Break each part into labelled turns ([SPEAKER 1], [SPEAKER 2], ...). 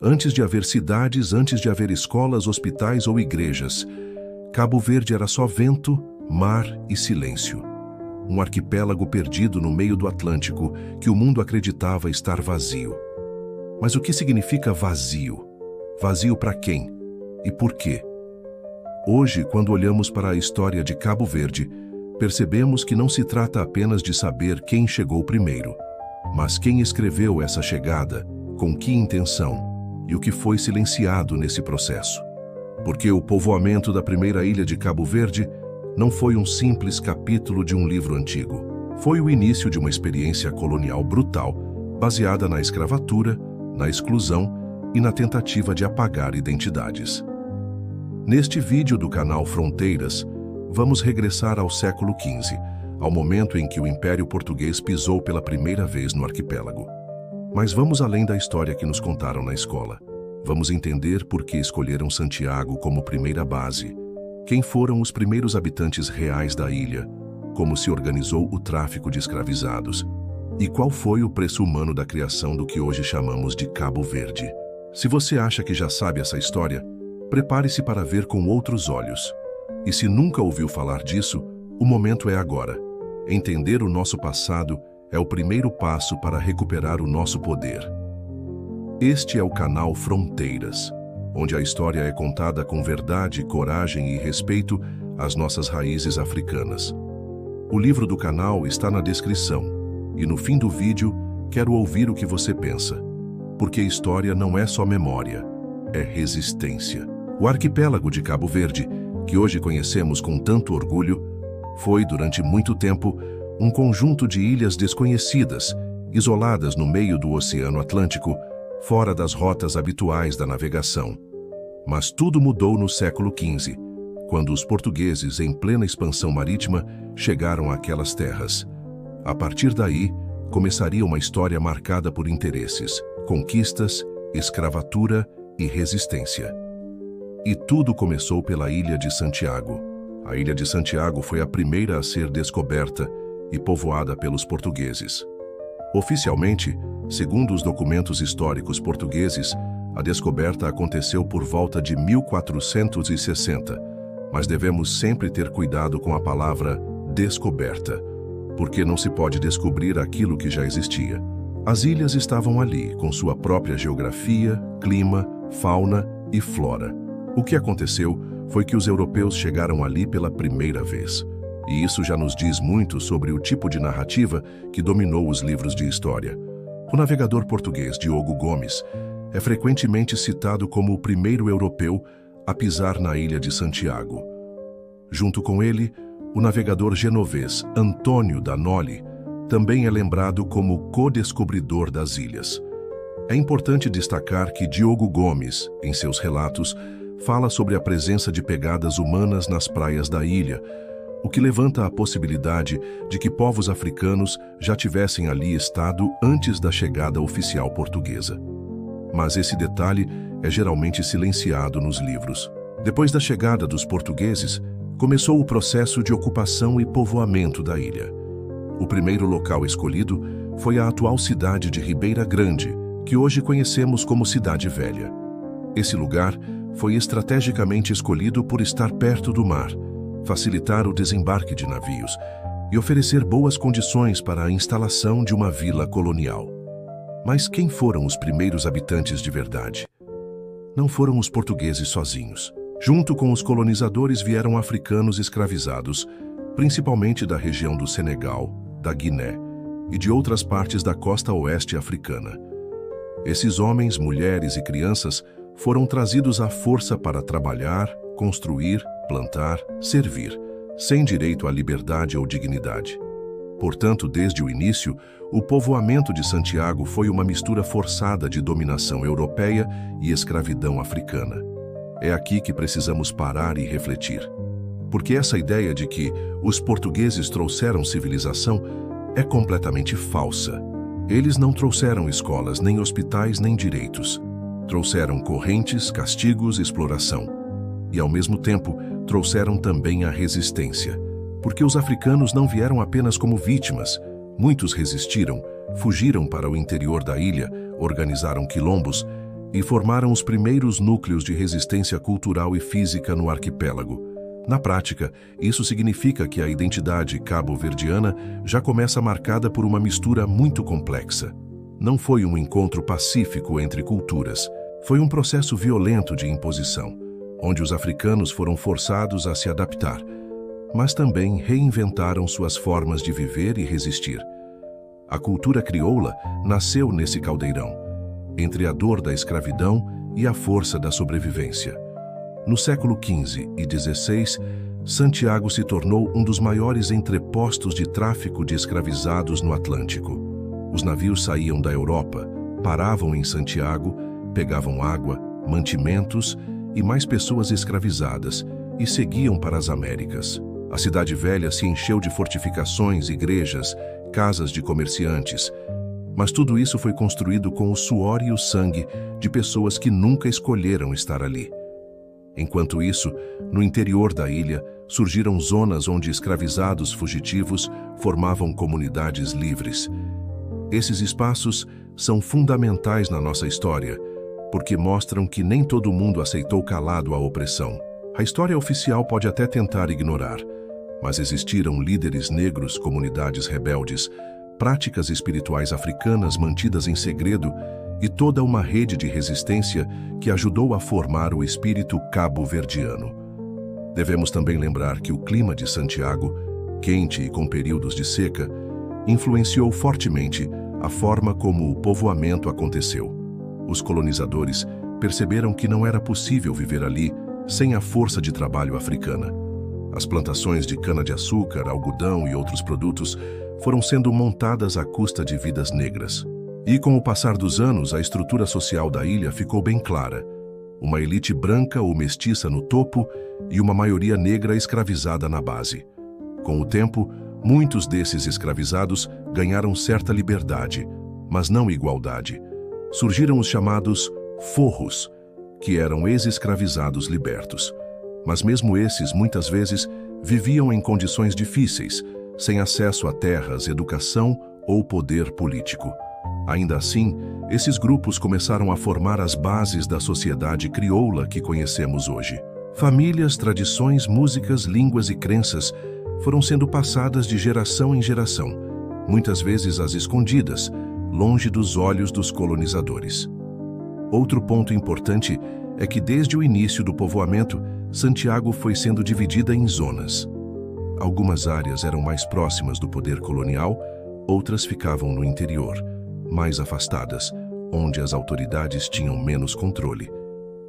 [SPEAKER 1] Antes de haver cidades, antes de haver escolas, hospitais ou igrejas, Cabo Verde era só vento, mar e silêncio. Um arquipélago perdido no meio do Atlântico que o mundo acreditava estar vazio. Mas o que significa vazio? Vazio para quem? E por quê? Hoje, quando olhamos para a história de Cabo Verde, percebemos que não se trata apenas de saber quem chegou primeiro, mas quem escreveu essa chegada, com que intenção e o que foi silenciado nesse processo. Porque o povoamento da primeira ilha de Cabo Verde não foi um simples capítulo de um livro antigo. Foi o início de uma experiência colonial brutal, baseada na escravatura, na exclusão e na tentativa de apagar identidades. Neste vídeo do canal Fronteiras, vamos regressar ao século XV, ao momento em que o Império Português pisou pela primeira vez no arquipélago. Mas vamos além da história que nos contaram na escola. Vamos entender por que escolheram Santiago como primeira base, quem foram os primeiros habitantes reais da ilha, como se organizou o tráfico de escravizados e qual foi o preço humano da criação do que hoje chamamos de Cabo Verde. Se você acha que já sabe essa história, prepare-se para ver com outros olhos. E se nunca ouviu falar disso, o momento é agora. Entender o nosso passado é o primeiro passo para recuperar o nosso poder. Este é o canal Fronteiras, onde a história é contada com verdade, coragem e respeito às nossas raízes africanas. O livro do canal está na descrição, e no fim do vídeo quero ouvir o que você pensa. Porque história não é só memória, é resistência. O arquipélago de Cabo Verde, que hoje conhecemos com tanto orgulho, foi, durante muito tempo, um conjunto de ilhas desconhecidas, isoladas no meio do Oceano Atlântico, fora das rotas habituais da navegação. Mas tudo mudou no século XV, quando os portugueses, em plena expansão marítima, chegaram àquelas terras. A partir daí, começaria uma história marcada por interesses, conquistas, escravatura e resistência. E tudo começou pela Ilha de Santiago. A Ilha de Santiago foi a primeira a ser descoberta e povoada pelos portugueses. Oficialmente, segundo os documentos históricos portugueses, a descoberta aconteceu por volta de 1460, mas devemos sempre ter cuidado com a palavra descoberta, porque não se pode descobrir aquilo que já existia. As ilhas estavam ali, com sua própria geografia, clima, fauna e flora. O que aconteceu foi que os europeus chegaram ali pela primeira vez. E isso já nos diz muito sobre o tipo de narrativa que dominou os livros de história. O navegador português Diogo Gomes é frequentemente citado como o primeiro europeu a pisar na ilha de Santiago. Junto com ele, o navegador genovês Antônio da Noli também é lembrado como o co-descobridor das ilhas. É importante destacar que Diogo Gomes, em seus relatos, fala sobre a presença de pegadas humanas nas praias da ilha, o que levanta a possibilidade de que povos africanos já tivessem ali estado antes da chegada oficial portuguesa. Mas esse detalhe é geralmente silenciado nos livros. Depois da chegada dos portugueses, começou o processo de ocupação e povoamento da ilha. O primeiro local escolhido foi a atual cidade de Ribeira Grande, que hoje conhecemos como Cidade Velha. Esse lugar foi estrategicamente escolhido por estar perto do mar, facilitar o desembarque de navios e oferecer boas condições para a instalação de uma vila colonial. Mas quem foram os primeiros habitantes de verdade? Não foram os portugueses sozinhos. Junto com os colonizadores vieram africanos escravizados, principalmente da região do Senegal, da Guiné e de outras partes da costa oeste africana. Esses homens, mulheres e crianças foram trazidos à força para trabalhar, construir, plantar, servir, sem direito à liberdade ou dignidade. Portanto, desde o início, o povoamento de Santiago foi uma mistura forçada de dominação europeia e escravidão africana. É aqui que precisamos parar e refletir. Porque essa ideia de que os portugueses trouxeram civilização é completamente falsa. Eles não trouxeram escolas, nem hospitais, nem direitos. Trouxeram correntes, castigos, exploração. E, ao mesmo tempo, trouxeram também a resistência. Porque os africanos não vieram apenas como vítimas. Muitos resistiram, fugiram para o interior da ilha, organizaram quilombos e formaram os primeiros núcleos de resistência cultural e física no arquipélago. Na prática, isso significa que a identidade cabo-verdiana já começa marcada por uma mistura muito complexa. Não foi um encontro pacífico entre culturas, foi um processo violento de imposição, onde os africanos foram forçados a se adaptar, mas também reinventaram suas formas de viver e resistir. A cultura crioula nasceu nesse caldeirão, entre a dor da escravidão e a força da sobrevivência. No século XV e XVI, Santiago se tornou um dos maiores entrepostos de tráfico de escravizados no Atlântico. Os navios saíam da Europa, paravam em Santiago, pegavam água, mantimentos e mais pessoas escravizadas e seguiam para as Américas. A cidade velha se encheu de fortificações, igrejas, casas de comerciantes, mas tudo isso foi construído com o suor e o sangue de pessoas que nunca escolheram estar ali. Enquanto isso, no interior da ilha, surgiram zonas onde escravizados fugitivos formavam comunidades livres. Esses espaços são fundamentais na nossa história, porque mostram que nem todo mundo aceitou calado a opressão. A história oficial pode até tentar ignorar, mas existiram líderes negros, comunidades rebeldes, práticas espirituais africanas mantidas em segredo e toda uma rede de resistência que ajudou a formar o espírito cabo-verdiano. Devemos também lembrar que o clima de Santiago, quente e com períodos de seca, influenciou fortemente a forma como o povoamento aconteceu. Os colonizadores perceberam que não era possível viver ali sem a força de trabalho africana. As plantações de cana-de-açúcar, algodão e outros produtos foram sendo montadas à custa de vidas negras. E com o passar dos anos, a estrutura social da ilha ficou bem clara. Uma elite branca ou mestiça no topo e uma maioria negra escravizada na base. Com o tempo, muitos desses escravizados ganharam certa liberdade, mas não igualdade. Surgiram os chamados forros, que eram ex-escravizados libertos. Mas mesmo esses, muitas vezes, viviam em condições difíceis, sem acesso a terras, educação ou poder político. Ainda assim, esses grupos começaram a formar as bases da sociedade crioula que conhecemos hoje. Famílias, tradições, músicas, línguas e crenças foram sendo passadas de geração em geração, muitas vezes às escondidas, longe dos olhos dos colonizadores. Outro ponto importante é que desde o início do povoamento, Santiago foi sendo dividida em zonas. Algumas áreas eram mais próximas do poder colonial, outras ficavam no interior, mais afastadas, onde as autoridades tinham menos controle.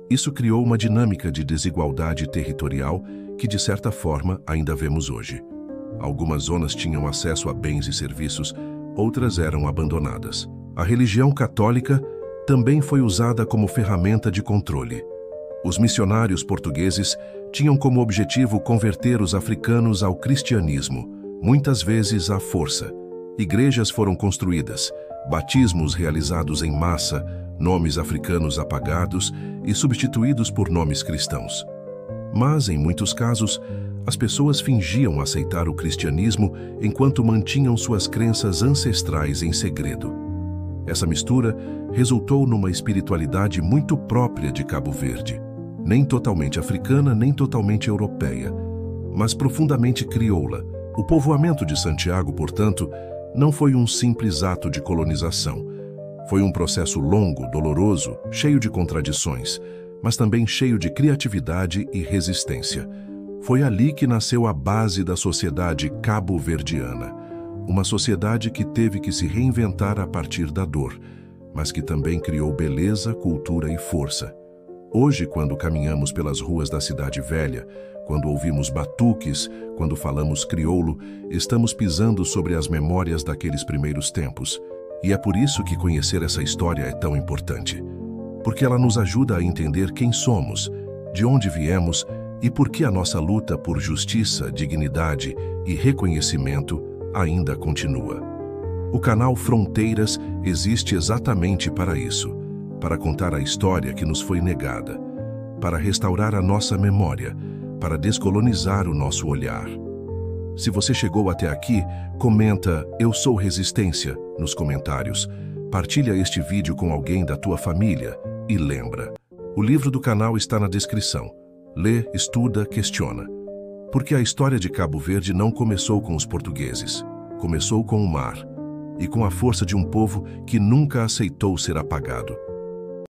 [SPEAKER 1] Isso criou uma dinâmica de desigualdade territorial que, de certa forma, ainda vemos hoje. Algumas zonas tinham acesso a bens e serviços, outras eram abandonadas. A religião católica também foi usada como ferramenta de controle. Os missionários portugueses tinham como objetivo converter os africanos ao cristianismo, muitas vezes à força. Igrejas foram construídas, batismos realizados em massa, nomes africanos apagados e substituídos por nomes cristãos. Mas, em muitos casos, as pessoas fingiam aceitar o cristianismo enquanto mantinham suas crenças ancestrais em segredo. Essa mistura resultou numa espiritualidade muito própria de Cabo Verde, nem totalmente africana, nem totalmente europeia, mas profundamente crioula. O povoamento de Santiago, portanto, não foi um simples ato de colonização. Foi um processo longo, doloroso, cheio de contradições, mas também cheio de criatividade e resistência. Foi ali que nasceu a base da sociedade cabo-verdiana, uma sociedade que teve que se reinventar a partir da dor, mas que também criou beleza, cultura e força. Hoje, quando caminhamos pelas ruas da Cidade Velha, quando ouvimos batuques, quando falamos crioulo, estamos pisando sobre as memórias daqueles primeiros tempos. E é por isso que conhecer essa história é tão importante. Porque ela nos ajuda a entender quem somos, de onde viemos e por que a nossa luta por justiça, dignidade e reconhecimento ainda continua. O canal Fronteiras existe exatamente para isso, para contar a história que nos foi negada, para restaurar a nossa memória, para descolonizar o nosso olhar. Se você chegou até aqui, comenta "Eu sou Resistência" nos comentários. Partilha este vídeo com alguém da tua família e lembra. O livro do canal está na descrição. Lê, estuda, questiona. Porque a história de Cabo Verde não começou com os portugueses. Começou com o mar e com a força de um povo que nunca aceitou ser apagado.